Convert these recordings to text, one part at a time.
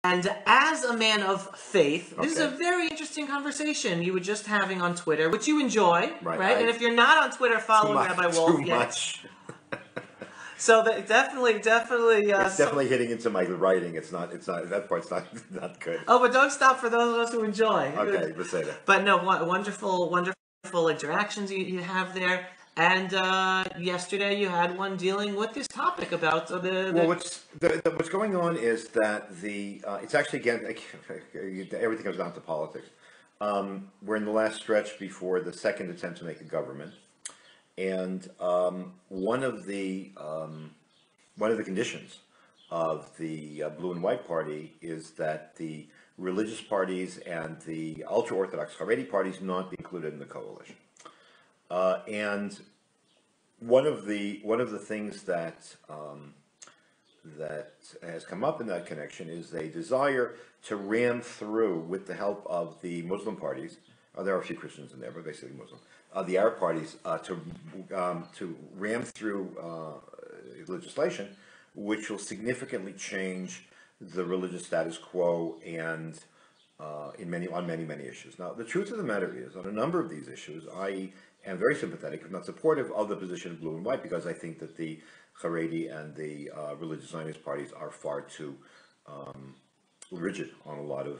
And as a man of faith, this is a Okay. very interesting conversation you were just having on Twitter, which you enjoy, Right, right? And if you're not on Twitter following Rabbi Wolf too yet, much. so that definitely, It's definitely hitting into my writing. It's not. That part's not good. Oh, but don't stop for those of us who enjoy. Okay, let's say that. But no, wonderful interactions you have there. And yesterday you had one dealing with this topic about Well, what's going on is that it's actually again everything comes down to politics. We're in the last stretch before the second attempt to make a government, and one of the conditions of the Blue and White Party is that the religious parties and the ultra-Orthodox Haredi parties not be included in the coalition. And one of the things that has come up in that connection is a desire to ram through, with the help of the Muslim parties. There are a few Christians in there, but basically Muslim. The Arab parties to ram through legislation, which will significantly change the religious status quo and on many issues. Now, the truth of the matter is, on a number of these issues, I am very sympathetic, if not supportive, of the position of Blue and White, because I think that the Haredi and the religious Zionist parties are far too rigid on a lot of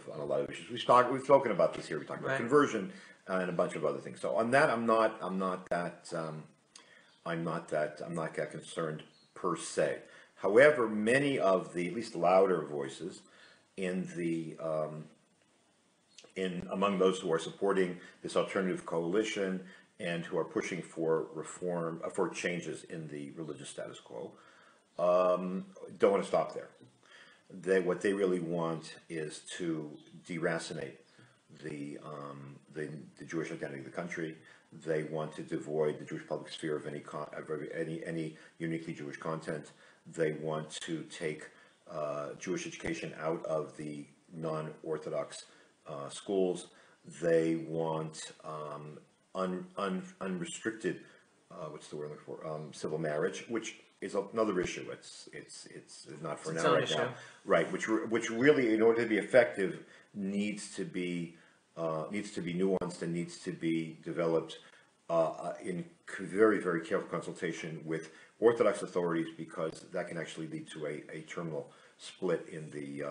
issues. We've spoken about this here. We talked about conversion and a bunch of other things. So on that, I'm not that concerned per se. However, many of the at least louder voices in among those who are supporting this alternative coalition and who are pushing for reform, for changes in the religious status quo, don't want to stop there. What they really want is to deracinate the Jewish identity of the country. They want to devoid the Jewish public sphere of any uniquely Jewish content. They want to take Jewish education out of the non-Orthodox schools. They want unrestricted, what's the word I'm looking for? Civil marriage, which is another issue. It's not for now right now, right? Which really, in order to be effective, needs to be nuanced and needs to be developed in very careful consultation with Orthodox authorities, because that can actually lead to a terminal split in the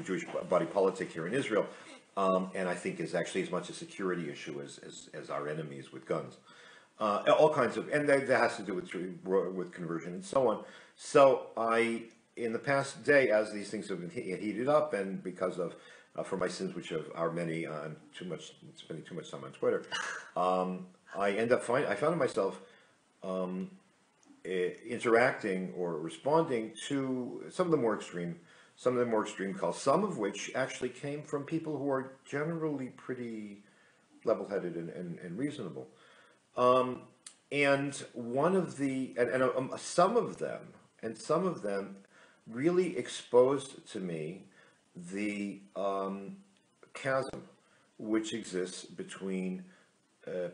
Jewish body politic here in Israel, and I think is actually as much a security issue as our enemies with guns. All kinds of, and that has to do with conversion and so on. So in the past day, as these things have been heated up, and because of for my sins, which are many, I'm spending too much time on Twitter, I found myself interacting or responding to some of the more extreme calls, some of which actually came from people who are generally pretty level-headed and reasonable. And some of them really exposed to me the chasm which exists between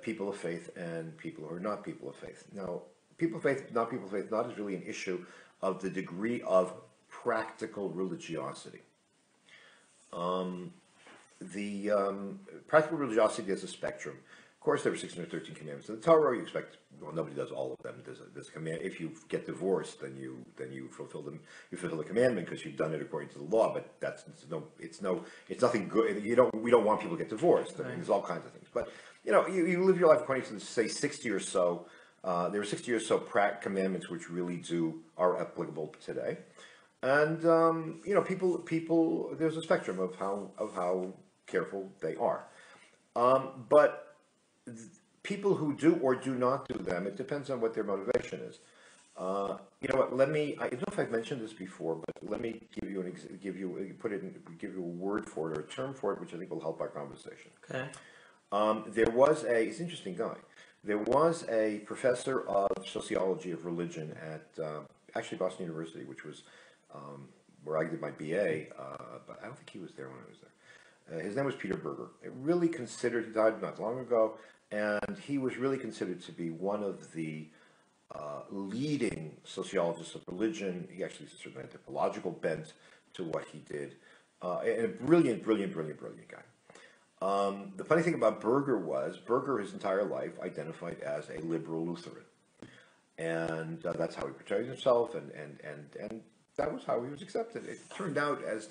people of faith and people who are not people of faith. Now, people of faith, not people of faith, not is really an issue of the degree of practical religiosity. Practical religiosity is a spectrum. Of course, there are 613 commandments in the Torah. You expect, well, nobody does all of them. There's a command. If you get divorced, then you fulfill them. You fulfill the commandment because you've done it according to the law. But it's nothing good. We don't want people to get divorced. I mean, there's all kinds of things. But you live your life according to, say, 60 or so. There are 60 or so commandments which really are applicable today. And people. There's a spectrum of how careful they are. But people who do or do not do them, it depends on what their motivation is. You know what? I don't know if I've mentioned this before, but let me give you a word for it or a term for it, which I think will help our conversation. Okay. He's an interesting guy. There was a professor of sociology of religion at actually Boston University, which was where I did my BA, but I don't think he was there when I was there. His name was Peter Berger. He died not long ago, and he was really considered to be one of the leading sociologists of religion. He actually has a certain anthropological bent to what he did, and a brilliant, brilliant, brilliant, brilliant guy. The funny thing about Berger his entire life identified as a liberal Lutheran, and that's how he portrayed himself, and that was how he was accepted. It turned out, as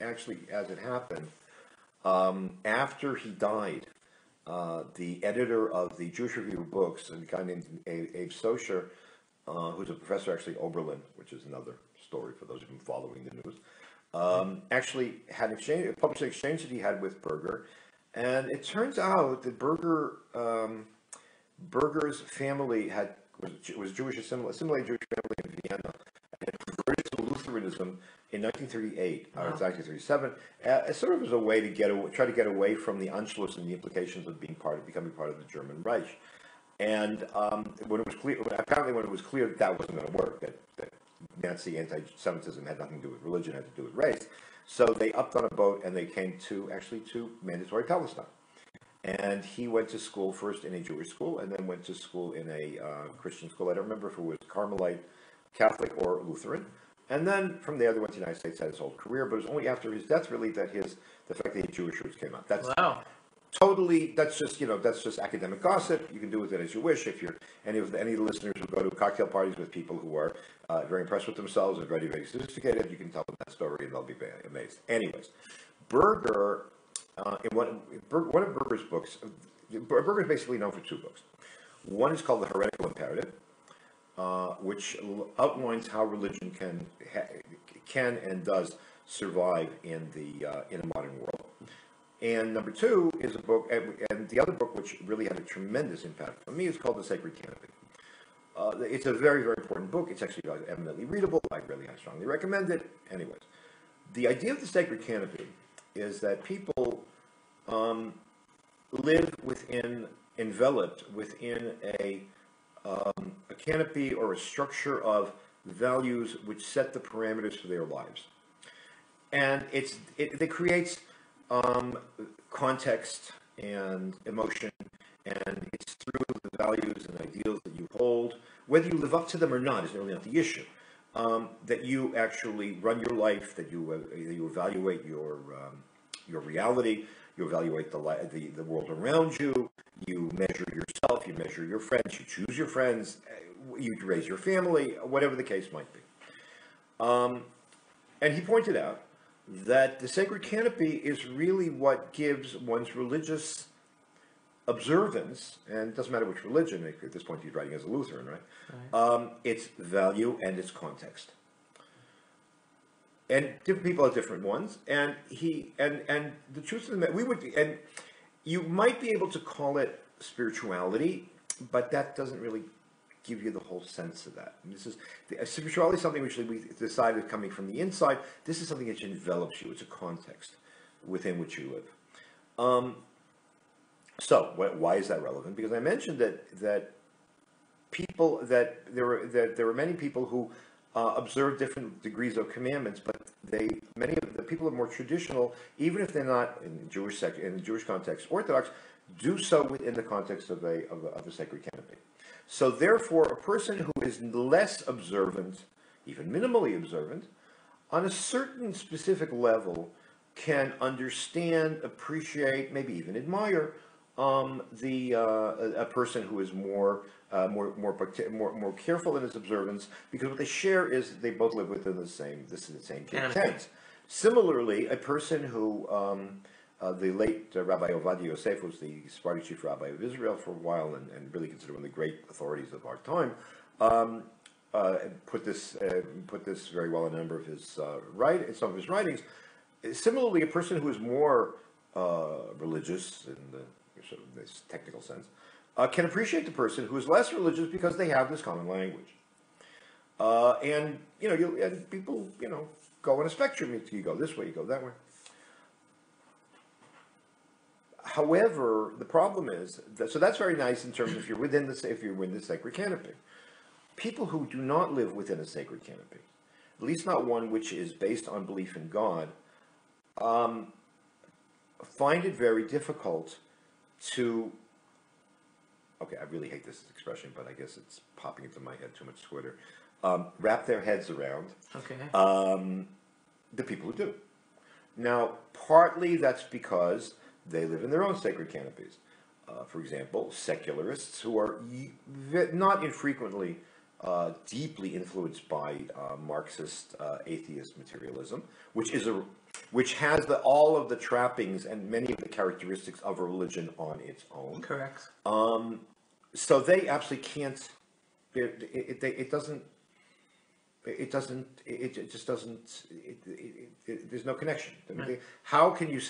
it happened, after he died, the editor of the Jewish Review of Books, a guy named Abe Socher, who's a professor actually at Oberlin, which is another story for those of you following the news, actually had a published an exchange that he had with Berger, and it turns out that Berger's family was Jewish, assimilated Jewish family in Vienna, and had converted to Lutheranism in 1938, or it's 1937, sort of as a way to try to get away from the Anschluss and the implications of becoming part of the German Reich. And when it was clear that that wasn't going to work, that Nazi anti-Semitism had nothing to do with religion, had to do with race, so they upped on a boat and they came to mandatory Palestine. And he went to school first in a Jewish school, and then went to school in a Christian school. I don't remember if it was Carmelite, Catholic, or Lutheran. And then from there, they went to the United States, had his whole career. But it was only after his death, really, that the fact that he had Jewish roots came out. That's Wow. totally. That's just academic gossip. You can do with it as you wish. If you're any of the listeners who go to cocktail parties with people who are very impressed with themselves and very, very sophisticated, you can tell them that story, and they'll be amazed. Anyways, Berger. One of Berger's books, Berger is basically known for two books. One is called The Heretical Imperative, which outlines how religion can and does survive in a modern world. And number two is a book, and the other book, which really had a tremendous impact on me, is called The Sacred Canopy. It's a very, very important book. It's actually eminently readable. I strongly recommend it. Anyways, the idea of the Sacred Canopy is that people live enveloped within a canopy or a structure of values which set the parameters for their lives, and it creates context and emotion, and it's through the values and ideals that you hold, whether you live up to them or not is really not the issue. That you actually run your life, that you evaluate your reality, you evaluate the world around you, you measure yourself, you measure your friends, you choose your friends, you raise your family, whatever the case might be. And he pointed out that the Sacred Canopy is really what gives one's religious observance, and it doesn't matter which religion, at this point he's writing as a Lutheran, right? Its value and its context. And different people have different ones, and the truth of the matter, and you might be able to call it spirituality, but that doesn't really give you the whole sense of that. Spirituality is something which we decided coming from the inside. This is something that envelops you. It's a context within which you live. So why is that relevant? Because I mentioned that there were many people who observe different degrees of commandments, but many of the people who are more traditional, even if they're not in the Jewish context Orthodox, do so within the context of the Sacred Canopy. So therefore, a person who is less observant, even minimally observant, on a certain specific level, can understand, appreciate, maybe even admire a person who is more careful in his observance, because what they share is they both live within the same tent. Similarly, a person who the late Rabbi Ovadia Yosef was the Sephardi chief rabbi of Israel for a while, and really considered one of the great authorities of our time. Put this very well in a number of his some of his writings. Similarly, a person who is more religious in this technical sense can appreciate the person who is less religious because they have this common language. And people go on a spectrum. You go this way, you go that way. However, the problem is so that's very nice in terms of if you're within the sacred canopy. People who do not live within a sacred canopy, at least not one which is based on belief in God, find it very difficult to. Okay, I really hate this expression, but I guess it's popping into my head too much Twitter. Wrap their heads around. Okay. the people who do. Now, partly that's because they live in their own sacred canopies. For example, secularists who are not infrequently deeply influenced by Marxist atheist materialism, which has all of the trappings and many of the characteristics of a religion on its own. Correct. So they absolutely can't. It doesn't. It just doesn't. There's no connection. I mean, how can you,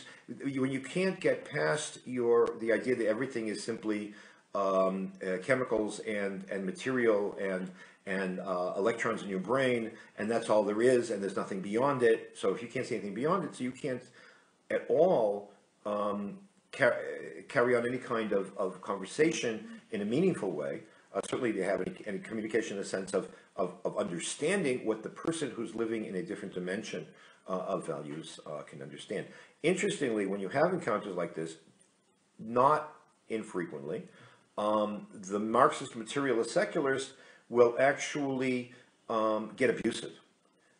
when you can't get past the idea that everything is simply chemicals and material and electrons in your brain, and that's all there is, and there's nothing beyond it. So if you can't see anything beyond it, so you can't at all carry on any kind of conversation in a meaningful way. Certainly they have any communication in the sense of understanding what the person who's living in a different dimension of values can understand. Interestingly, when you have encounters like this, not infrequently, the Marxist materialist secularists will actually get abusive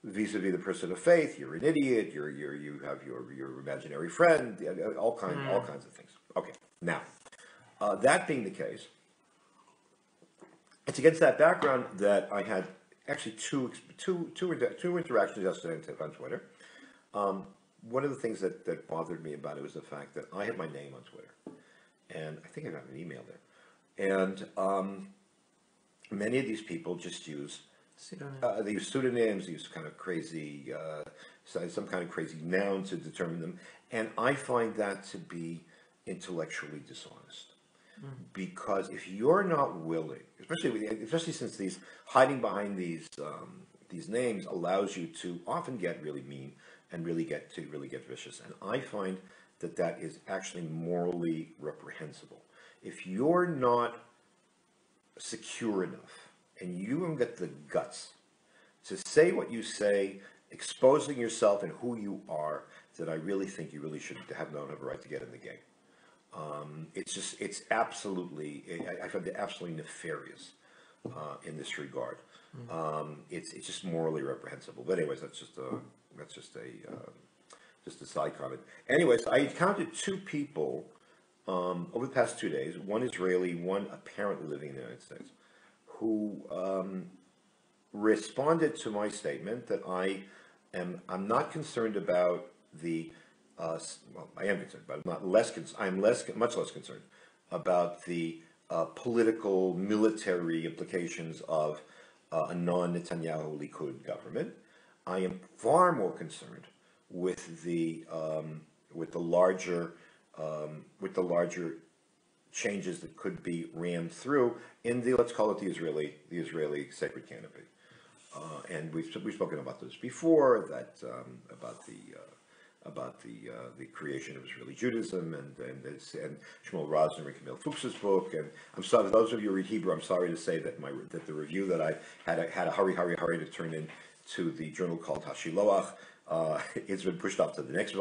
vis-a-vis the person of faith. You're an idiot. You have your imaginary friend. All kinds of things. Okay, now that being the case, it's against that background that I had actually two interactions yesterday on Twitter. One of the things that bothered me about it was the fact that I have my name on Twitter, and I think I got an email there, and many of these people just use they use pseudonyms, they use kind of crazy some kind of crazy noun to determine them, and I find that to be intellectually dishonest. Because if you're not willing, especially since these hiding behind these names allows you to often get really mean and really get vicious, and I find that is actually morally reprehensible. If you're not secure enough and you don't get the guts to say what you say, exposing yourself and who you are, then I really think you really should have a right to get in the game. It's absolutely, I find it absolutely nefarious in this regard. It's just morally reprehensible. But anyways, that's just a side comment. Anyways, I encountered two people over the past 2 days, one Israeli, one apparently living in the United States, who responded to my statement that I'm not concerned about the well, I am concerned, but I'm much less concerned about the political, military implications of a non-Netanyahu Likud government. I am far more concerned with the larger changes that could be rammed through in let's call it the Israeli sacred canopy. And we've spoken about this before, that about the creation of Israeli Judaism and Shmuel Rosner and Camille Fuchs's book. And I'm sorry, those of you who read Hebrew, I'm sorry to say that the review that I had a hurry to turn in to the journal called Hashiloach. It's been pushed off to the next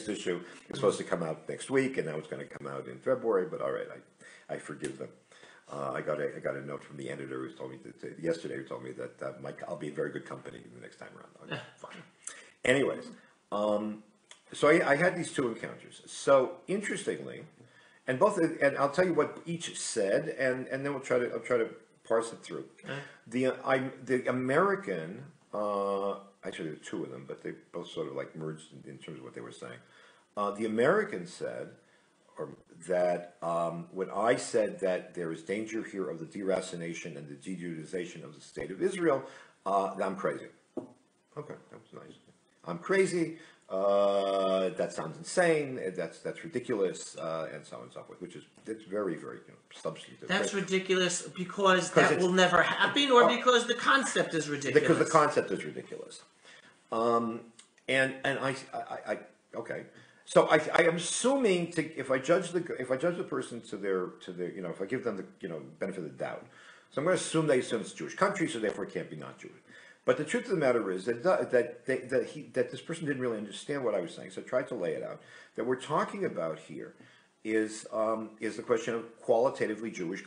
issue. It's supposed to come out next week, and now it's going to come out in February. But all right, I forgive them. I got a note from the editor who told me yesterday. Who told me that I'll be in very good company the next time around. Okay, fine. Anyways. So I had these two encounters. So interestingly, and I'll tell you what each said, and then I'll try to parse it through. The American, actually there were two of them, but they both sort of like merged in terms of what they were saying. The American said, that when I said that there is danger here of the deracination and the de-Judaization of the state of Israel, that I'm crazy. Okay, that was nice. I'm crazy. That sounds insane. That's ridiculous, and so on and so forth. It's very, very substantive. That's ridiculous because that will never happen, or because the concept is ridiculous. Because the concept is ridiculous. And I okay. So I am assuming if I judge the person to their if I give them the benefit of the doubt, so I'm going to assume they assume it's a Jewish country, so therefore it can't be not Jewish. But the truth of the matter is that this person didn't really understand what I was saying, so I tried to lay it out. That we're talking about here is the question of qualitatively Jewish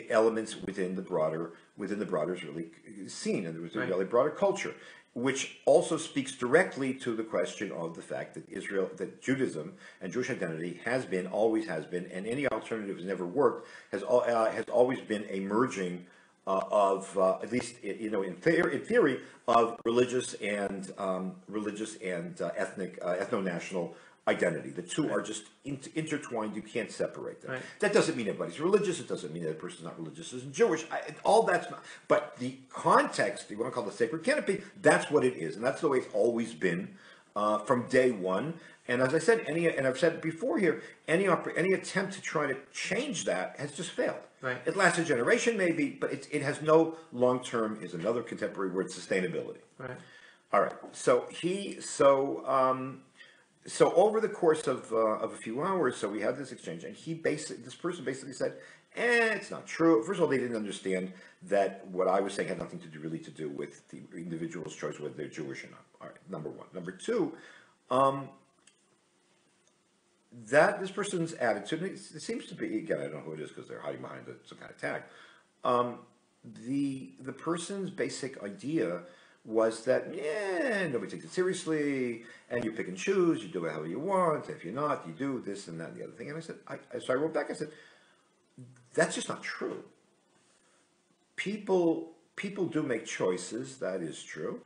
elements within the broader Israeli scene, and there was a really broader culture. which also speaks directly to the question of the fact that that Judaism and Jewish identity has been, always has been, and any alternative has never worked, has always been a merging of at least in theory of religious and ethnic ethno-national identity. The two are just intertwined. You can't separate them. Right. That doesn't mean everybody's religious. It doesn't mean that a person's not religious isn't Jewish. All that's not. But the context, you want to call it the sacred canopy, that's what it is, and that's the way it's always been from day one. And as I said, and I've said it before here, any attempt to try to change that has just failed. Right. It lasts a generation maybe, but it has no long-term, is another contemporary word, sustainability. Right. All right. So over the course of a few hours, so we had this exchange, and this person basically said, it's not true. First of all, they didn't understand that what I was saying had nothing to do with the individual's choice whether they're Jewish or not. All right, number one. Number two, that this person's attitude, it seems to be, again, I don't know who it is because they're hiding behind some kind of tag. The person's basic idea was that, nobody takes it seriously, and you pick and choose, you do it however you want, if you're not, you do this and that and the other thing. And I said, so I wrote back, I said, that's just not true. People do make choices, that is true,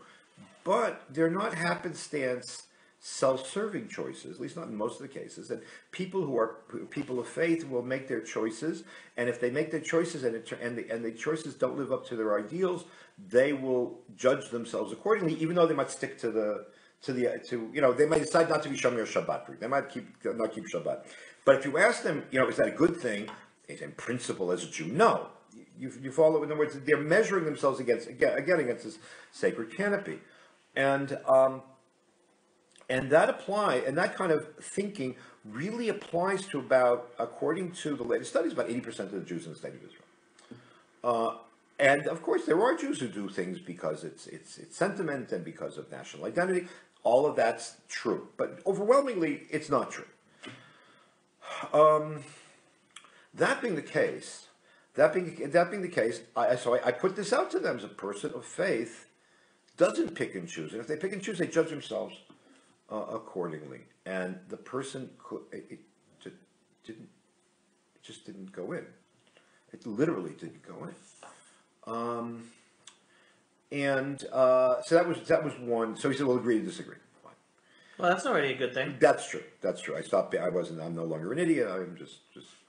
but they're not happenstance self-serving choices, at least not in most of the cases. And people who are people of faith will make their choices, and if they make their choices and the choices don't live up to their ideals, they will judge themselves accordingly, even though they might stick to they might decide not to be Shomer Shabbat. They might not keep Shabbat. But if you ask them, is that a good thing? In principle, as a Jew, no. You follow. In other words, they're measuring themselves against this sacred canopy, and that kind of thinking really applies to about, according to the latest studies, about 80% of the Jews in the state of Israel. And of course, there are Jews who do things because it's sentiment and because of national identity. All of that's true, but overwhelmingly, it's not true. That being the case, I put this out to them as a person of faith doesn't pick and choose, and if they pick and choose, they judge themselves accordingly. And the person just didn't go in. It literally didn't go in. So that was one. So he said, "We'll agree to disagree." Fine. Well, that's already a good thing. That's true. That's true. I'm no longer an idiot. I'm just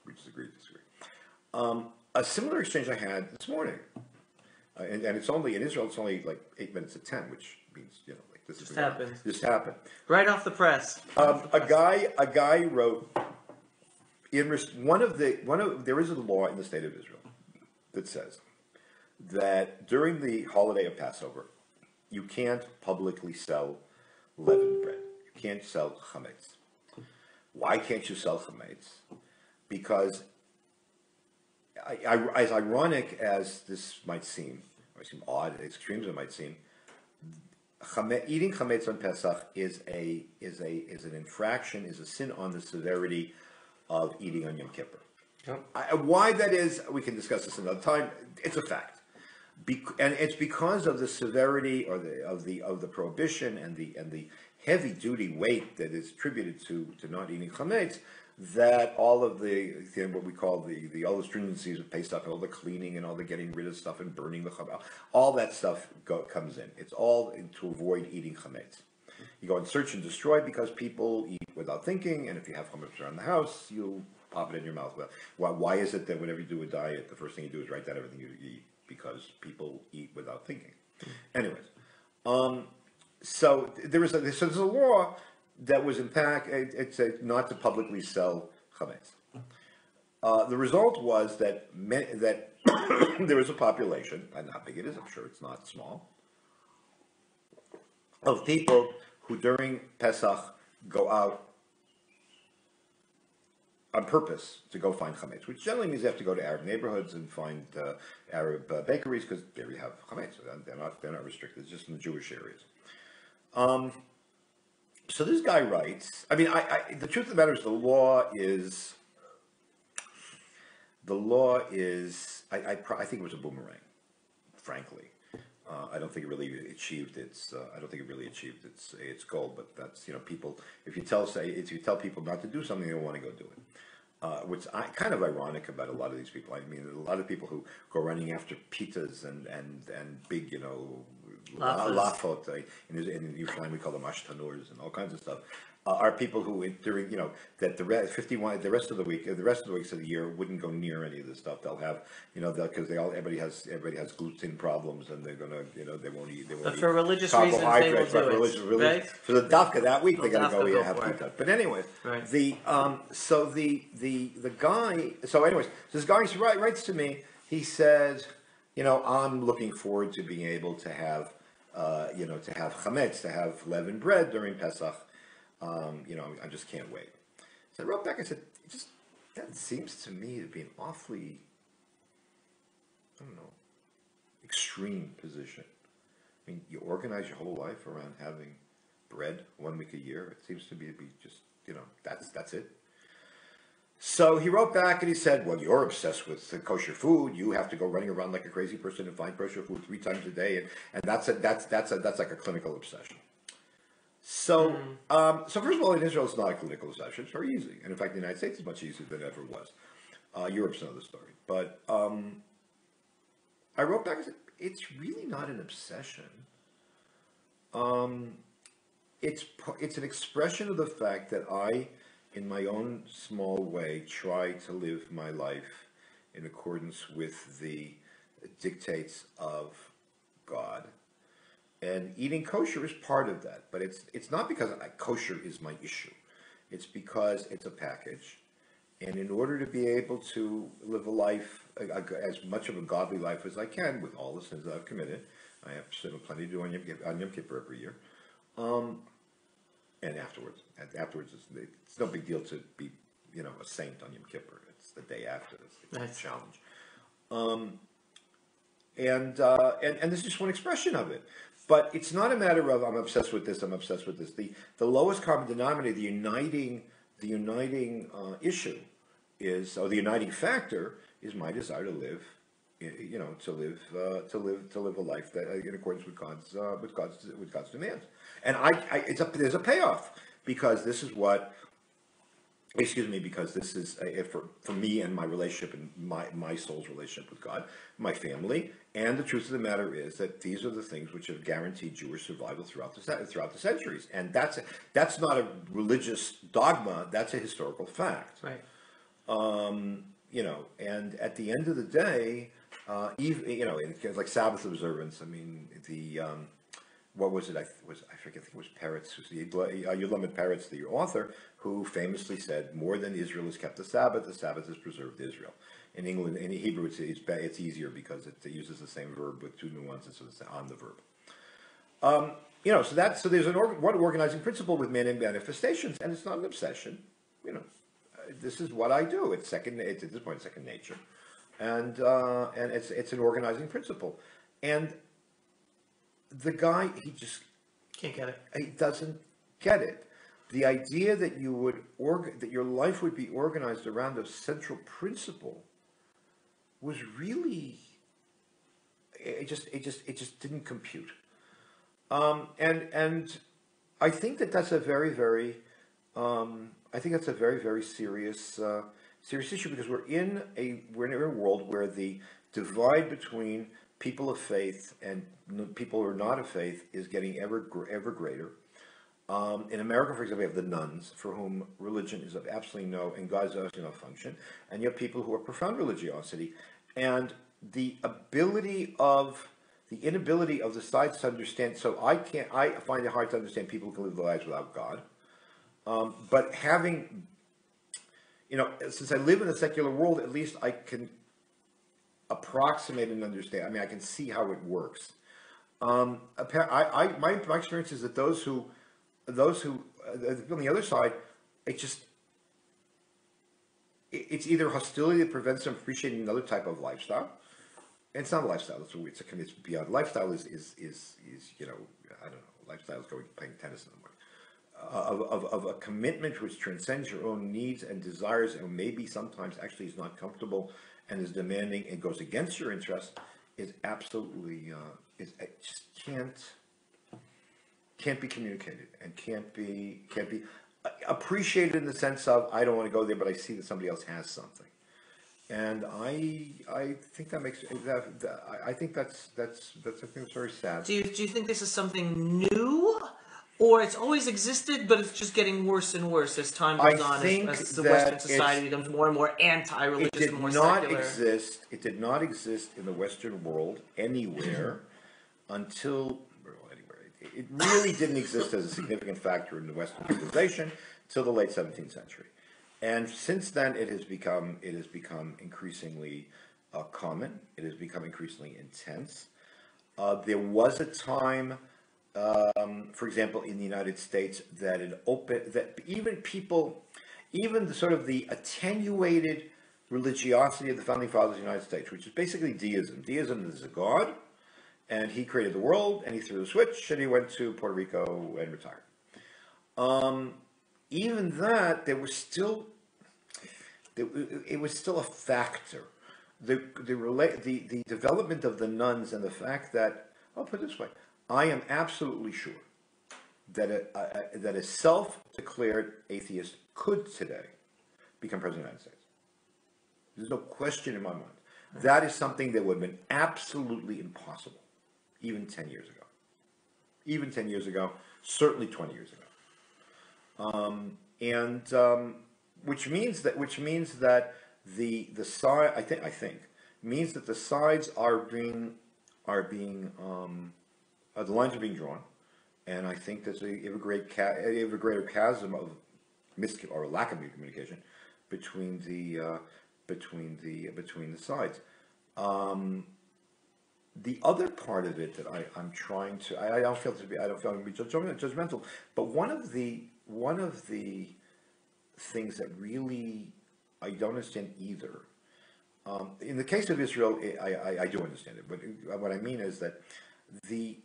we disagree. A similar exchange I had this morning, and it's only in Israel. It's only like 8 minutes to 10, which means like this just happened. This happened Right off the press. A guy wrote there is a law in the state of Israel that says that during the holiday of Passover, you can't publicly sell leavened bread. You can't sell chametz. Why can't you sell chametz? Because as ironic as this might seem odd, extreme as it might seem, eating chametz on Pesach is an infraction, is a sin on the severity of eating on Yom Kippur. Yep. Why that is, we can discuss this another time. It's a fact, and it's because of the severity of the prohibition and the heavy duty weight that is attributed to not eating chametz, that all of what we call all the stringencies of Pesach, and all the cleaning and all the getting rid of stuff and burning the chametz, all that stuff comes in. It's all to avoid eating chametz. You go and search and destroy because people eat without thinking, and if you have chametz around the house, you'll pop it in your mouth. Well, why is it that whenever you do a diet, the first thing you do is write down everything you eat? Because people eat without thinking. Anyways, so there's a law that was in fact it's not to publicly sell chametz. The result was that there was a population, and how big it is, I'm sure it's not small, of people who during Pesach go out on purpose to go find chametz, which generally means they have to go to Arab neighborhoods and find Arab bakeries, because there you have chametz. They're not restricted. It's just in the Jewish areas. So this guy writes. I mean, the truth of the matter is, the law is. I think it was a boomerang, frankly. I don't think it really achieved its. I don't think it really achieved its goal. But that's people. If you tell people not to do something, they don't want to go do it. Which kind of ironic about a lot of these people. I mean, a lot of people who go running after pitas and big, lafot. In Yerushalayim we call them ashtanurs and all kinds of stuff. Are people who during that the rest of the weeks of the year wouldn't go near any of this stuff. They'll have because everybody has gluten problems and they're gonna they won't eat But for religious reasons they will do it. Right? For the dafka that week they gotta go have for pita. But anyways, right. the guy. So anyways, this guy writes to me. He says, I'm looking forward to being able to have to have chametz, to have leavened bread during Pesach. I just can't wait. So I wrote back. I said, that seems to me to be an awfully, I don't know, extreme position. I mean, you organize your whole life around having bread 1 week a year. It seems to me to be just, that's it. So he wrote back and he said, well, you're obsessed with the kosher food. You have to go running around like a crazy person and find kosher food 3 times a day, and that's like a clinical obsession. So, so first of all, in Israel, it's not a clinical obsession. It's very easy, and in fact, the United States is much easier than it ever was. Europe's another story, but I wrote back and said, it's really not an obsession. It's an expression of the fact that I, in my own small way, try to live my life in accordance with the dictates of God. And eating kosher is part of that, but it's not because kosher is my issue. It's because it's a package, and in order to be able to live a life, as much of a godly life as I can, with all the sins that I've committed, I have plenty to do on Yom Kippur every year, and afterwards. It's no big deal to be, a saint on Yom Kippur. It's the day after. It's a challenge. And this is just one expression of it. But it's not a matter of I'm obsessed with this. I'm obsessed with this. The lowest common denominator, the uniting issue is, or the uniting factor is my desire to live, to live a life that in accordance with God's demands. And there's a payoff because this is what. Because this is for me and my relationship and my soul's relationship with God, my family, and the truth of the matter is that these are the things which have guaranteed Jewish survival throughout the centuries, and that's not a religious dogma; that's a historical fact. Right. And at the end of the day, even like Sabbath observance. I mean, what was it? I forget. I think it was Peretz, who's Yulamed Peretz, the author, who famously said, "More than Israel has kept the Sabbath has preserved Israel." In England, in Hebrew, it's easier because it uses the same verb with 2 nuances on the verb. So there's one organizing principle with man and manifestations, and it's not an obsession. This is what I do. It's at this point second nature, and it's an organizing principle, and the guy, he just can't get it. He doesn't get it. The idea that that your life would be organized around a central principle was really it just didn't compute. And I think that's a very very serious issue because we're in a world where the divide between people of faith and people who are not of faith is getting ever greater. In America, for example, we have the nuns, for whom religion is of absolutely no, and God is of absolutely no function, and you have people who are profound religiosity, and the inability of the sides to understand. So I find it hard to understand people who can live their lives without God. But having, since I live in a secular world, at least I can approximate and understand. I mean, I can see how it works. My experience is that those who on the other side, it's either hostility that prevents them from appreciating another type of lifestyle. And it's not a lifestyle. It's beyond. Lifestyle is I don't know. Lifestyle is playing tennis in the morning. Of a commitment which transcends your own needs and desires, and maybe sometimes actually is not comfortable and is demanding and goes against your interests, is absolutely it just can't be communicated and can't be appreciated in the sense of I don't want to go there, but I see that somebody else has something, and I think that makes I think that's I think that's very sad. Do you think this is something new, or it's always existed, but it's just getting worse and worse as time goes on, as the Western society becomes more and more anti-religious and more secular? It did not exist in the Western world anywhere until. It really didn't exist as a significant factor in the Western civilization till the late 17th century, and since then it has become increasingly common. It has become increasingly intense. There was a time, for example, in the United States, that even the sort of the attenuated religiosity of the founding fathers of the United States, which is basically deism. Deism is a god. And he created the world, and he threw the switch, and he went to Puerto Rico and retired. Even that, it was still a factor. The development of the nuns and the fact that, I'll put it this way, I am absolutely sure that a self-declared atheist could today become president of the United States. There's no question in my mind. That is something that would have been absolutely impossible. Even 10 years ago, certainly 20 years ago, which means that the side I think means that the sides are being the lines are being drawn, and I think there's a greater chasm of or lack of communication between the sides. The other part of it that I'm trying to I don't feel to be judgmental, but one of the things that really I don't understand either. In the case of Israel, I do understand it, but what I mean is that the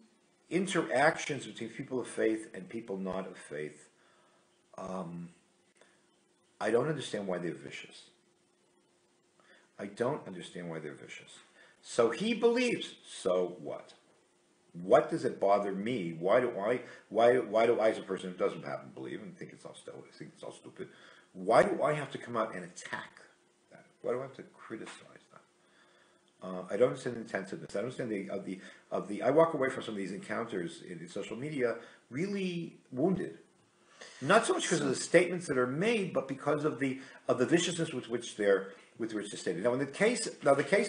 interactions between people of faith and people not of faith, I don't understand why they're vicious. I don't understand why they're vicious. So he believes. So what? What does it bother me? Why do I, as a person who doesn't happen to believe and think it's all stupid, why do I have to come out and attack that? Why do I have to criticize that? I don't understand the intensiveness. I don't understand I walk away from some of these encounters in social media really wounded. Not so much because of the statements that are made, but because of the viciousness with which they're stated. Now, in the case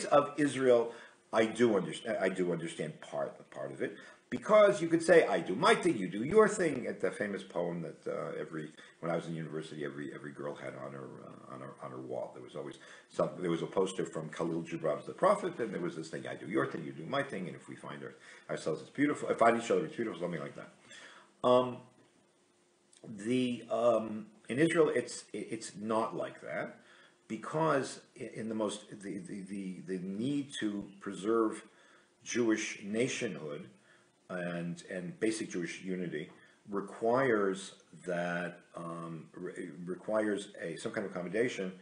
of Israel, I do understand part of it, because you could say, I do my thing, you do your thing. At the famous poem that when I was in university, every girl had on her wall. There was a poster from Khalil Gibran's The Prophet, and there was this thing, I do your thing, you do my thing, and if we find ourselves, it's beautiful. If find each other, it's beautiful, something like that. In Israel, it's not like that, because in the need to preserve Jewish nationhood and basic Jewish unity requires some kind of accommodation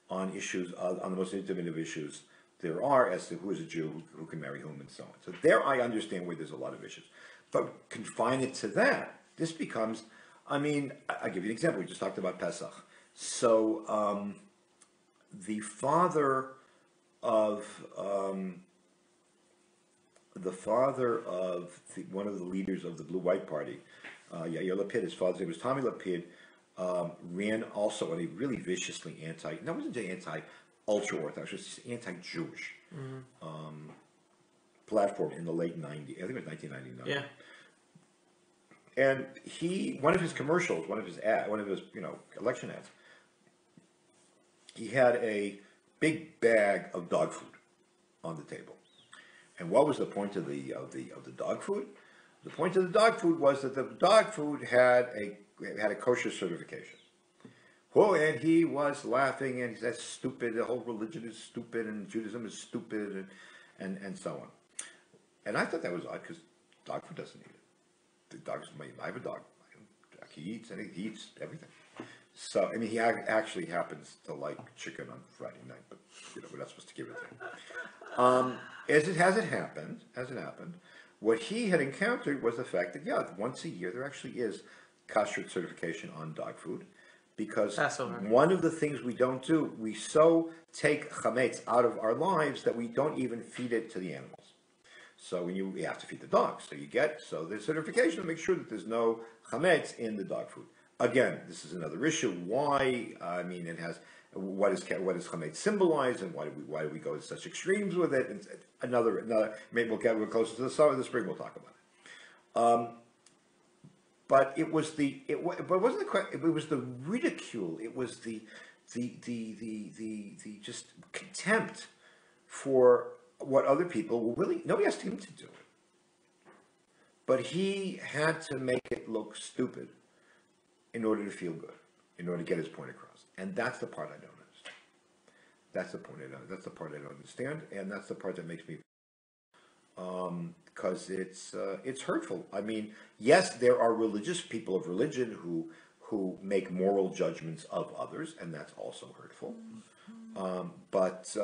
on issues on the most intimate of issues there are, as to who is a Jew, who can marry whom, and so on. So there, I understand where there's a lot of issues, but confine it to that. This becomes, I mean, I'll give you an example. We just talked about Pesach. So the father of one of the leaders of the Blue-White Party, Yair Lapid, his father's name was Tommy Lapid, ran also on a really viciously wasn't anti-ultra-Orthodox, it was just anti-Jewish platform in the late 90s. I think it was 1999. Yeah. And one of his commercials, one of his election ads, he had a big bag of dog food on the table. And what was the point of the dog food? The point of the dog food was that the dog food had a kosher certification. Oh, and he was laughing, and he said, "Stupid! The whole religion is stupid, and Judaism is stupid, and so on." And I thought that was odd, because dog food doesn't need it. I have a dog. He eats everything. So, I mean, he actually happens to like chicken on Friday night, but we're not supposed to give it to him. As it happened, What he had encountered was the fact that, yeah, once a year there actually is kashrut certification on dog food, because Passover. one of the things we don't do, we so take chametz out of our lives that we don't even feed it to the animals. So when you have to feed the dogs, so there's certification to make sure that there's no chametz in the dog food. Again, this is another issue. Why? I mean, it has what does chametz symbolize, and why do we go to such extremes with it? And another. Maybe we'll get closer to the summer, the spring. We'll talk about it. But it was it was the ridicule. It was the just contempt for what other people were willing. Nobody asked him to do it, but he had to make it look stupid in order to feel good, in order to get his point across. And that's the part I don't understand. That's the part I don't understand, and that's the part that makes me, because it's hurtful. I mean, yes, there are religious people of religion who make moral judgments of others, and that's also hurtful. But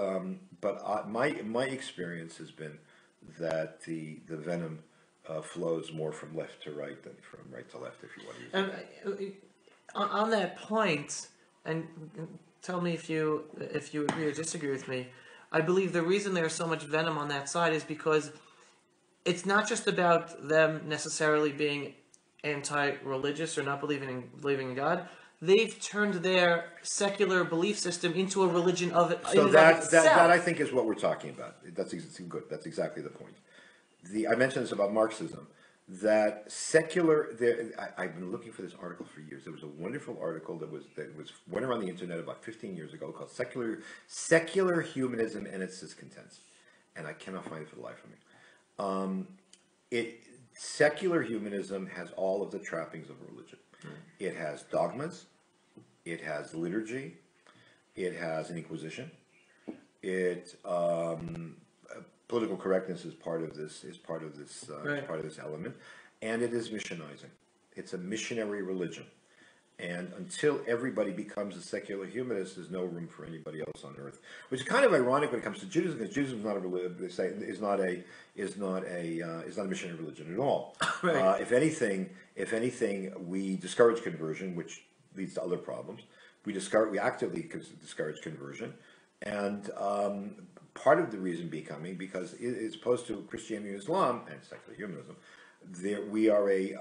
my experience has been that the venom flows more from left to right than from right to left, if you want to use it. On that point, and tell me if you agree or disagree with me, I believe the reason there's so much venom on that side is because it's not just about them necessarily being anti-religious or not believing in God. They've turned their secular belief system into a religion of it. So that I think is what we're talking about. That's good. That's exactly the point. I mentioned this about Marxism. That secular. I've been looking for this article for years. There was a wonderful article that went around the internet about 15 years ago called "Secular Humanism and Its Discontents," and I cannot find it for the life of me. Secular humanism has all of the trappings of religion. It has dogmas, it has liturgy, it has an inquisition. Political correctness is part of this. Right. Part of this element, and it is missionizing. It's a missionary religion, and until everybody becomes a secular humanist, there's no room for anybody else on earth. Which is kind of ironic when it comes to Judaism, because Judaism is not a religion. They say is not a missionary religion at all. Right. If anything, we discourage conversion, which leads to other problems. We actively discourage conversion, and part of the reason because as opposed to Christianity and Islam and secular humanism, we are a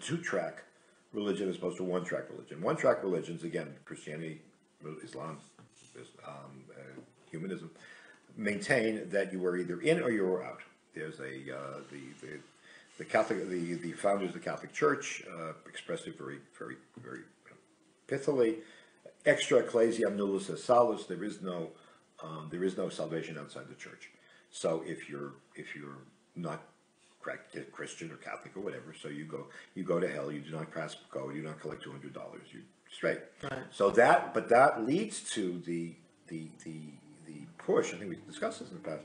two-track religion as opposed to one-track religion. One-track religions, again, Christianity, Islam, humanism, maintain that you are either in or you are out. There's the founders of the Catholic Church expressed it very, very, very pithily. Extra ecclesiam nullus est salus. There is no salvation outside the church. So if you're not Christian or Catholic or whatever, so you go to hell. You do not pass go. You do not collect $200. You're straight. Right. So that leads to the push. I think we discussed this in the past.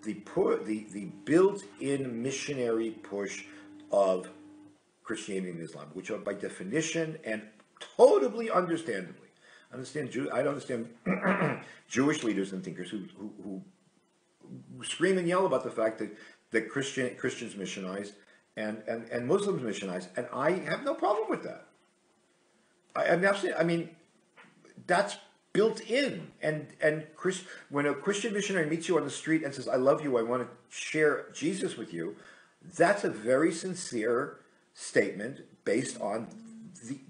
The built-in missionary push of Christianity and Islam, which are by definition and totally understandably. I don't understand Jewish leaders and thinkers who scream and yell about the fact that Christians missionize and Muslims missionize, and I have no problem with that. I mean, that's built in, and when a Christian missionary meets you on the street and says, "I love you, I want to share Jesus with you," that's a very sincere statement based on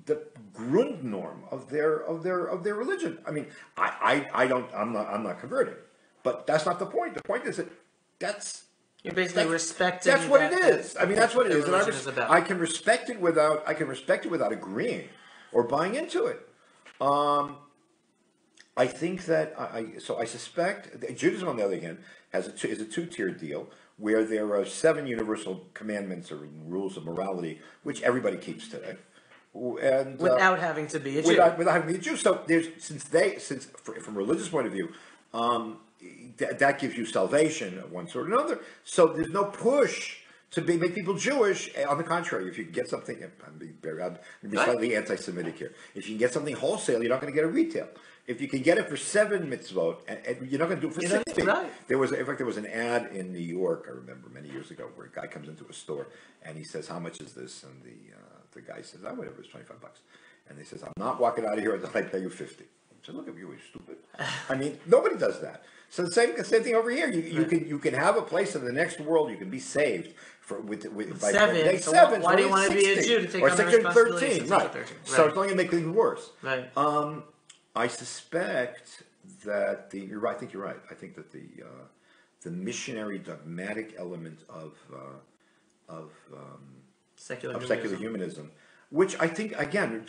the Grundnorm of their religion. I mean, I'm not converted, but that's not the point. The point is that you're basically respecting. That's what it is. I mean, that's what it is, and I can respect it without agreeing or buying into it. I think that I suspect that Judaism, on the other hand, is a two-tiered deal where there are 7 universal commandments or rules of morality which everybody keeps today. And without having to be a Jew. Without having to be a Jew. So since from a religious point of view, that gives you salvation of one sort or another. So there's no push make people Jewish. On the contrary, if you can get something, I'm going to be slightly anti-Semitic here. If you can get something wholesale, you're not going to get a retail. If you can get it for 7 mitzvot, and you're not going to do it for 60. Right. In fact, there was an ad in New York, I remember many years ago, where a guy comes into a store and he says, "How much is this?" And the guy says, "Oh, whatever, it's $25." And he says, "I'm not walking out of here until I pay you 50." I said, "Look at you, you're stupid." I mean, nobody does that. So the same thing over here. You can have a place in the next world. You can be saved by 7. day So 7. why do you want to be a Jew to take or on the section responsibilities 13? of Right. 13? So it's only going to make things worse. Right. I suspect that you're right. I think you're right. I think that the missionary dogmatic element of secular humanism, which I think again,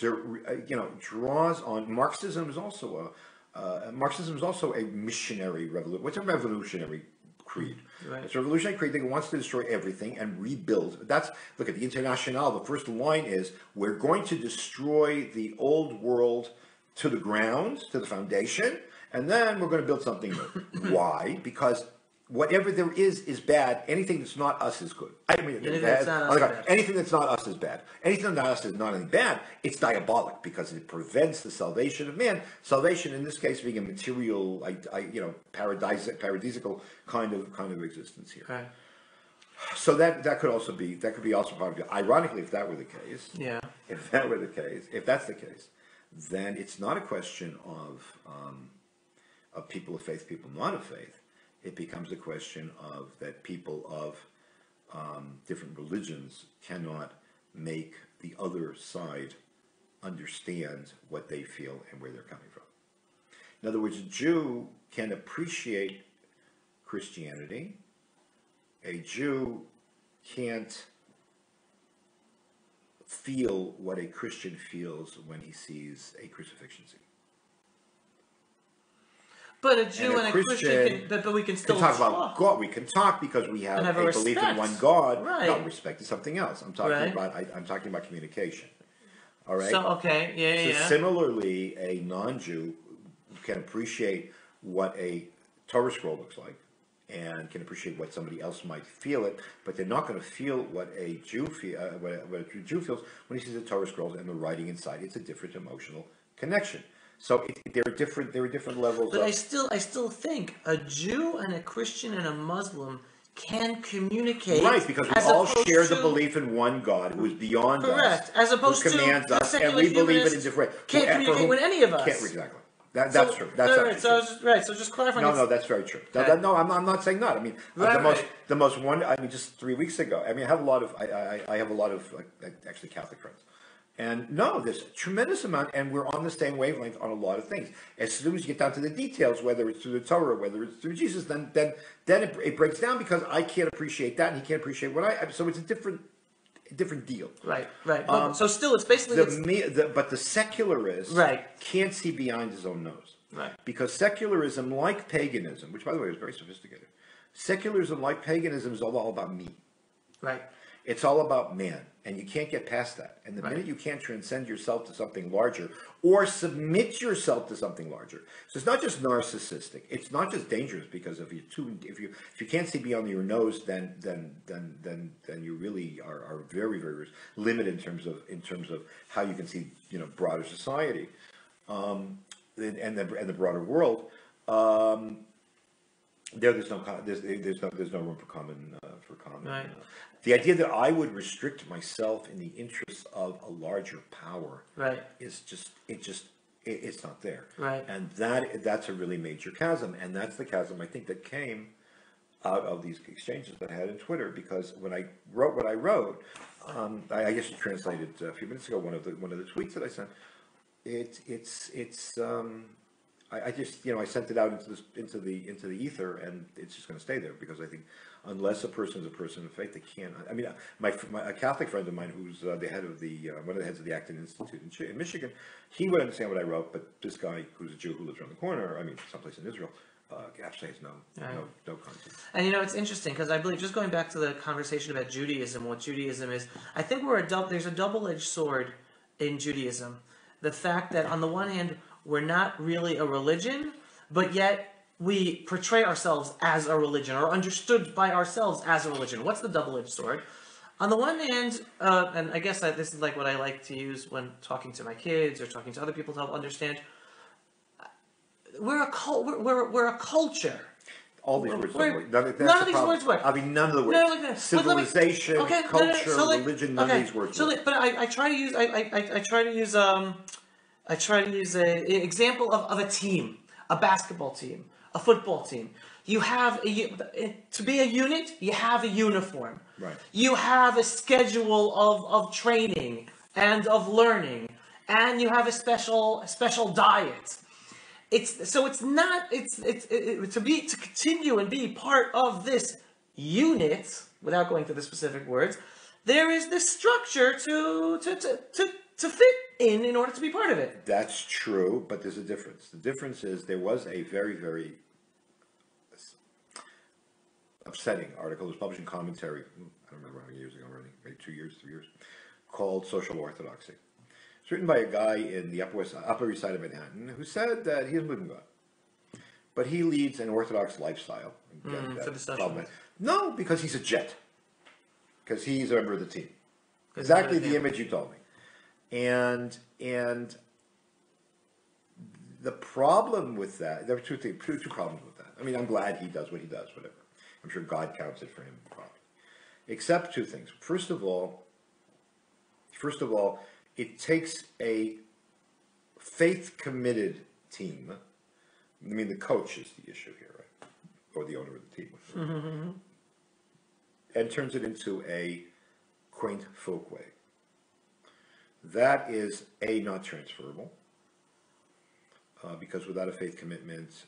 draws on Marxism is also a missionary revolution. What's a revolutionary creed? Right. It's a revolutionary creed that wants to destroy everything and rebuild. Look at the Internationale. The first line is, "We're going to destroy the old world to the ground, to the foundation, and then we're going to build something new." Why? Because whatever there is bad. Anything that's not us is good. I mean, anything that's not us is bad. Anything that's not us is bad. Anything that's not us is not only bad, it's diabolic because it prevents the salvation of man. Salvation, in this case, being a material, paradisical kind of existence here. Right. So that could be also part of it. Ironically, if that were the case, if that's the case, then it's not a question of people of faith, people not of faith. It becomes a question of that people of different religions cannot make the other side understand what they feel and where they're coming from. In other words, a Jew can appreciate Christianity. A Jew can't feel what a Christian feels when he sees a crucifixion scene. But a Jew and a Christian but we can still talk about God. We can talk because we have a belief in one God. Right. No, respect is something else. I'm talking about communication. All right. So So similarly, a non-Jew can appreciate what a Torah scroll looks like, and can appreciate what somebody else might feel it, but they're not going to feel what a Jew what a Jew feels when he sees the Torah scrolls and the writing inside. It's a different emotional connection. So there are different levels. But I still think a Jew and a Christian and a Muslim can communicate. Right, because we all share the belief in one God who is beyond us. Correct. As opposed who commands to us, and we believe it in different ways. Can't communicate with any of us. Exactly. That's true. That's right. So just clarifying. No, that's very true. Okay. No, I'm not saying that. I mean, the most one. I mean, just 3 weeks ago. I mean, I have a lot of actually Catholic friends. And no, there's a tremendous amount, and we're on the same wavelength on a lot of things. As soon as you get down to the details, whether it's through the Torah, whether it's through Jesus, then it breaks down because I can't appreciate that, and he can't appreciate what I. So it's a different deal. Right. So still, it's basically but the secularist can't see beyond his own nose. Right. Because secularism, like paganism, which by the way is very sophisticated, secularism, like paganism, is all about me. Right. It's all about man, and you can't get past that. And the minute you can't transcend yourself to something larger, or submit yourself to something larger, so it's not just narcissistic. It's not just dangerous because if you can't see beyond your nose, then you really are very, very limited in terms of how you can see broader society, and the broader world. There's no room for common. Right. The idea that I would restrict myself in the interests of a larger power, is it's not there. Right. And that's a really major chasm, and that's the chasm I think that came out of these exchanges that I had in Twitter. Because when I wrote what I wrote, I guess you translated a few minutes ago one of the tweets that I sent. I just I sent it out into the ether, and it's just going to stay there because I think unless a person is a person of faith, they can't. I mean, a Catholic friend of mine who's the head of one of the heads of the Acton Institute in Michigan, he would understand what I wrote, but this guy who's a Jew who lives around the corner, I mean, someplace in Israel, absolutely has no concept. And it's interesting because I believe, just going back to the conversation about Judaism, what Judaism is, I think there's a double-edged sword in Judaism. The fact that on the one hand, we're not really a religion, but yet we portray ourselves as a religion or understood by ourselves as a religion. What's the double-edged sword? On the one hand, and I guess this is like what I like to use when talking to my kids or talking to other people to help understand. We're a culture. All these words don't work. That's None the of these problem. words work. I mean, none of the words. No, like, Civilization, okay, culture, so religion, none of these words work. But I try to use I try to use an example of a team, a basketball team, a football team. You have to be a unit. You have a uniform. Right. You have a schedule of training and of learning, and you have a special diet. To continue and be part of this unit without going to the specific words. There is this structure to fit in order to be part of it. That's true, but there's a difference. The difference is there was a very, very upsetting article. It was published in Commentary, I don't remember how many years ago already, maybe 2 years, 3 years, called Social Orthodoxy. It's written by a guy in the Upper East Side of Manhattan who said that he doesn't believe in God, but he leads an Orthodox lifestyle. For the social. No, because he's a jet. Because he's a member of the team. Exactly the image you told me. And the problem with that, there are two problems with that. I mean, I'm glad he does what he does, whatever. I'm sure God counts it for him, probably. Except two things. First of all, it takes a faith-committed team. I mean, the coach is the issue here, right? Or the owner of the team. And turns it into a quaint folk way. That is, A, not transferable. Because without a faith commitment,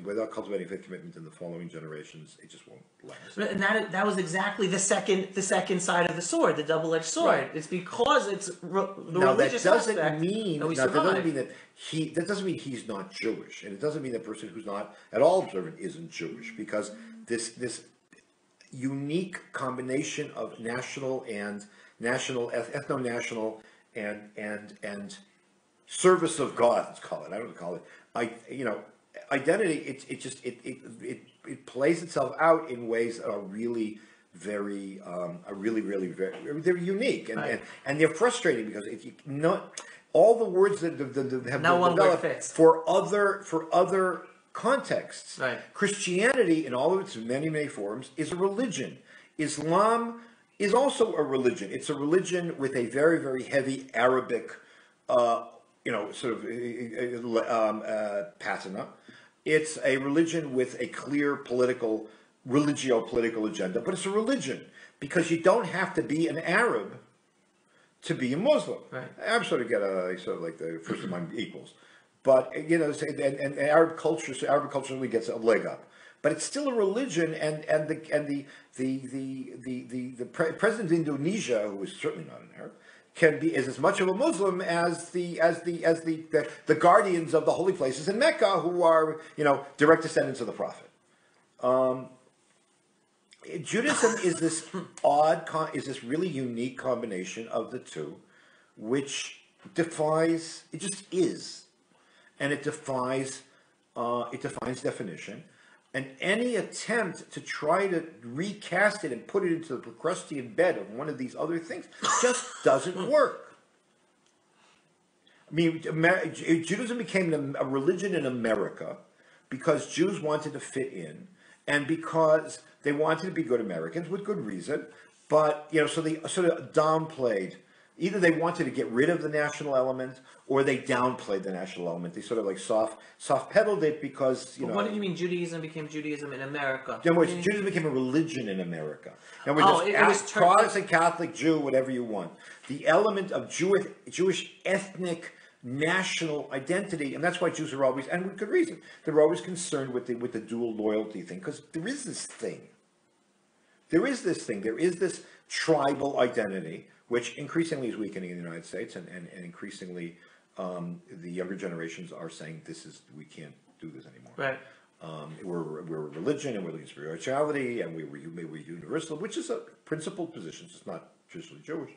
without cultivating faith commitment in the following generations, it just won't last. And that was exactly the second side of the sword, the double-edged sword. Right. It's because it's the now, religious that doesn't aspect mean that we that survive. doesn't mean that doesn't mean he's not Jewish, and it doesn't mean the person who's not at all observant isn't Jewish, because this unique combination of ethno-national and service of God, let's call it. I don't call it. Identity. It plays itself out in ways that are really very, they're unique and they're frustrating because all the words that have been developed for other contexts. Right. Christianity, in all of its many forms, is a religion. Islam is also a religion. It's a religion with a very heavy Arabic, patina. It's a religion with a clear religio-political agenda, but it's a religion because you don't have to be an Arab to be a Muslim. Right. Arabs sort of get like the first among equals, but and Arab culture really gets a leg up. But it's still a religion, and the president of Indonesia, who is certainly not an Arab, is as much of a Muslim as the guardians of the holy places in Mecca, who are direct descendants of the Prophet. Judaism is this is this really unique combination of the two, which defies, it just is, and it defies definition. And any attempt to try to recast it and put it into the Procrustean bed of one of these other things just doesn't work. I mean, Judaism became a religion in America because Jews wanted to fit in and because they wanted to be good Americans with good reason. But, so they sort of downplayed. Either they wanted to get rid of the national element, or they downplayed the national element. They sort of like soft pedaled it because What do you mean Judaism became Judaism in America? Judaism became a religion in America. And it was Protestant, Catholic, Jew, whatever you want. The element of Jewish ethnic national identity, and that's why Jews are always, and with good reason, they're always concerned with the dual loyalty thing, because there is this thing. There is this tribal identity, which increasingly is weakening in the United States, and increasingly the younger generations are saying we can't do this anymore. Right. We're a religion, and we're looking at spirituality, and we're universal, which is a principled position. It's not traditionally Jewish.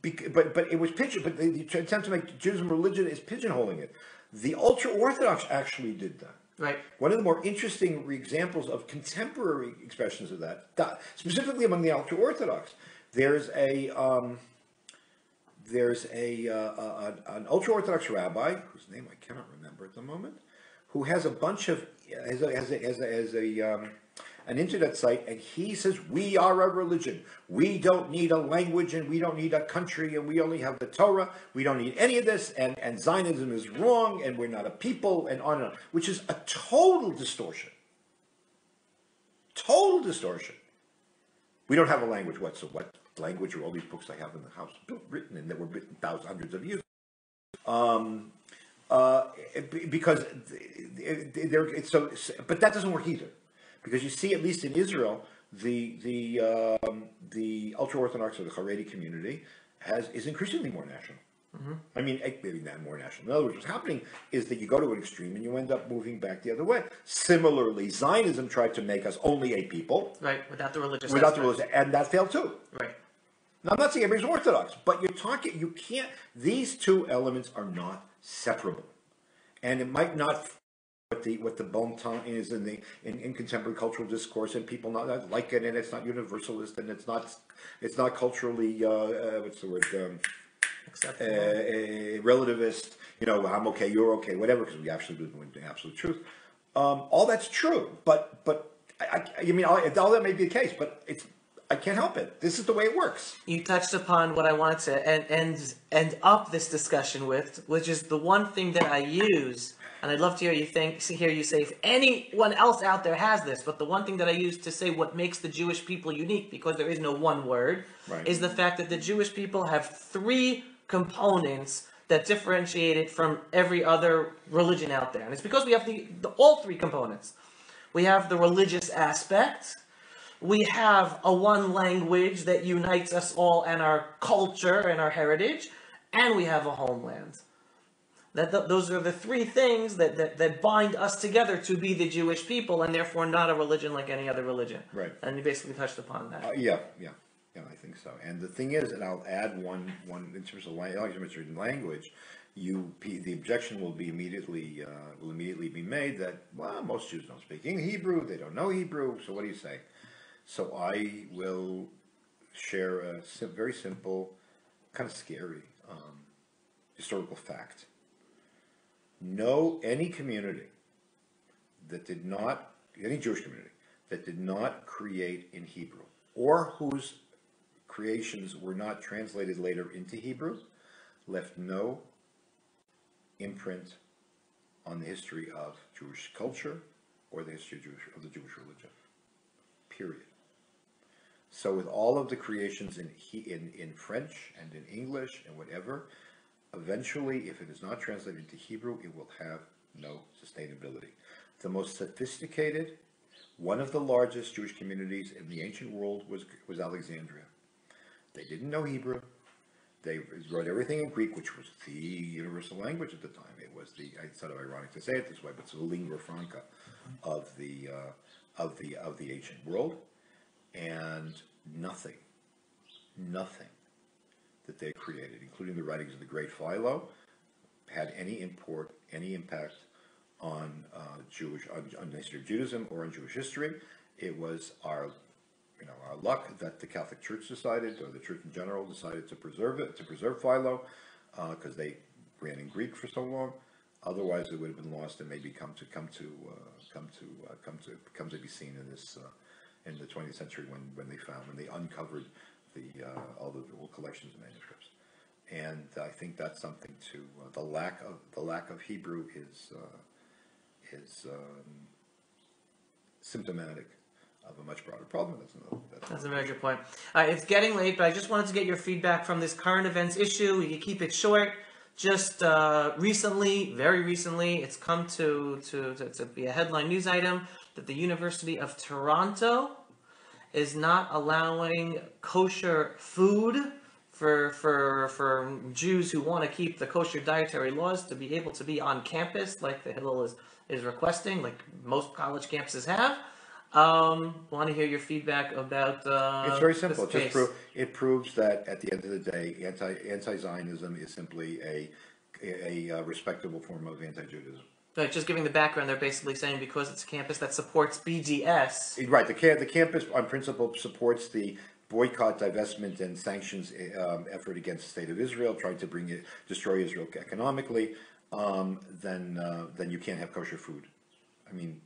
But it was but the attempt to make Judaism religion is pigeonholing it. The ultra orthodox actually did that. Right. One of the more interesting examples of contemporary expressions of that, specifically among the ultra orthodox, there's an ultra orthodox rabbi whose name I cannot remember at the moment, who has a bunch of an internet site, and he says, we are a religion. We don't need a language, and we don't need a country, and we only have the Torah. We don't need any of this, and Zionism is wrong, and we're not a people, and on, which is a total distortion. Total distortion. We don't have a language. What language are all these books I have in the house written, and that were written hundreds of years because but that doesn't work either. Because you see, at least in Israel, the ultra orthodox or the Haredi community is increasingly more national. Mm-hmm. I mean, maybe not more national. In other words, what's happening is that you go to an extreme and you end up moving back the other way. Similarly, Zionism tried to make us only a people, right, without the religious, and that failed too. Right. Now, I'm not saying everybody's Orthodox, but you can't. These two elements are not separable, and it might not. What the bon ton is in contemporary cultural discourse, and people not like it, and it's not universalist, and it's not culturally what's the word relativist. You know, I'm okay, you're okay, whatever, because we actually live in the absolute truth. All that's true, but I mean, all that may be the case, but I can't help it. This is the way it works. You touched upon what I wanted to end up this discussion with, which is the one thing that I use. And I'd love to hear you say if anyone else out there has this, but the one thing that I use to say what makes the Jewish people unique, because there is no one word, right, is the fact that the Jewish people have three components that differentiate it from every other religion out there. And it's because we have all three components. We have the religious aspect, we have a one language that unites us all and our culture and our heritage, and we have a homeland. Those are the three things that bind us together to be the Jewish people, and therefore not a religion like any other religion. Right. And you basically touched upon that. Yeah, I think so. And the thing is, and I'll add one in terms of language, the objection will immediately be made that, well, most Jews don't speak Hebrew, they don't know Hebrew, so what do you say? So I will share a very simple, kind of scary historical fact. Any community that did not, any Jewish community that did not create in Hebrew, or whose creations were not translated later into Hebrew, left no imprint on the history of Jewish culture or the history of the Jewish religion. Period. So with all of the creations in French and in English and whatever, eventually, if it is not translated into Hebrew, it will have no sustainability. The most sophisticated, one of the largest Jewish communities in the ancient world was Alexandria. They didn't know Hebrew. They wrote everything in Greek, which was the universal language at the time. It was it's sort of ironic to say it this way, but it's the lingua franca of the ancient world, and nothing that they created, including the writings of the great Philo, had any impact on the history of Judaism or on Jewish history. It was our luck that the Catholic Church decided, or the Church in general decided to preserve Philo, because they ran in Greek for so long. Otherwise, it would have been lost and maybe come to be seen in the 20th century when they uncovered all the old collections of manuscripts. And I think that's something to the lack of Hebrew is symptomatic of a much broader problem. That's a very good point. It's getting late, but I just wanted to get your feedback from this current events issue. You can keep it short. Just very recently, it's come to be a headline news item that the University of Toronto is not allowing kosher food for Jews who want to keep the kosher dietary laws to be able to be on campus, like the Hillel is requesting, like most college campuses have. Want to hear your feedback about It's very simple. this case. It proves that at the end of the day, anti-Zionism is simply a respectable form of anti-Judaism. Right, just giving the background, they're basically saying because it's a campus that supports BDS. Right. The campus, on principle, supports the boycott, divestment, and sanctions effort against the state of Israel, trying to destroy Israel economically. Then you can't have kosher food. I mean,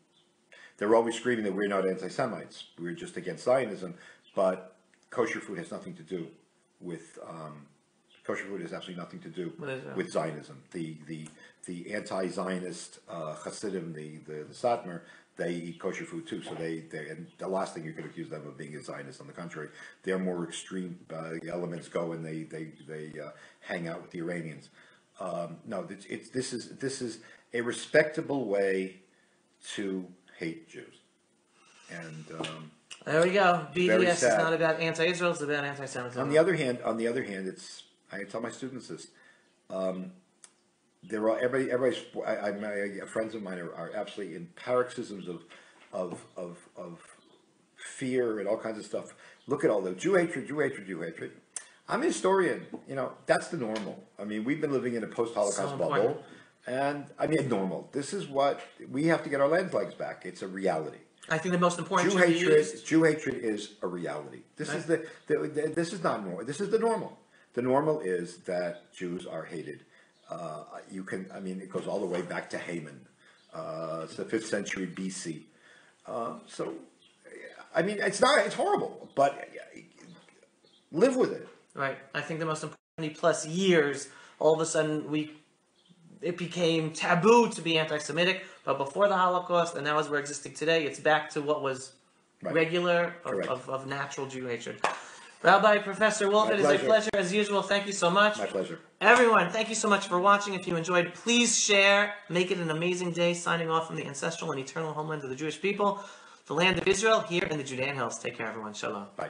they're always screaming that we're not anti-Semites. We're just against Zionism. But kosher food has nothing to do with kosher food has absolutely nothing to do with Zionism. The anti-Zionist Hasidim, the Satmar, they eat kosher food too. So and the last thing you could accuse them of being is Zionist. On the contrary, their more extreme elements go and they hang out with the Iranians. No, this is a respectable way to hate Jews, and there we go. BDS is sad. not about anti-Israel; it's about anti-Semitism. On the other hand, I tell my students this. There are my friends of mine are absolutely in paroxysms of fear and all kinds of stuff. Look at all the Jew hatred. I'm a historian. That's the normal. I mean, we've been living in a post-Holocaust bubble, and I mean, normal. This is what we have to get our land flags back. It's a reality. I think the most important Jew hatred is a reality. This is this is not normal. This is the normal. The normal is that Jews are hated. It goes all the way back to Haman. It's the 5th century BC. It's horrible, but live with it. Right. I think the most important plus years, all of a sudden it became taboo to be anti-Semitic, but before the Holocaust, and now as we're existing today, it's back to what was regular of natural Jew hatred. Rabbi Professor Wolf, it is a pleasure as usual. Thank you so much. My pleasure. Everyone, thank you so much for watching. If you enjoyed, please share. Make it an amazing day. Signing off from the ancestral and eternal homeland of the Jewish people, the land of Israel, here in the Judean Hills. Take care, everyone. Shalom. Bye.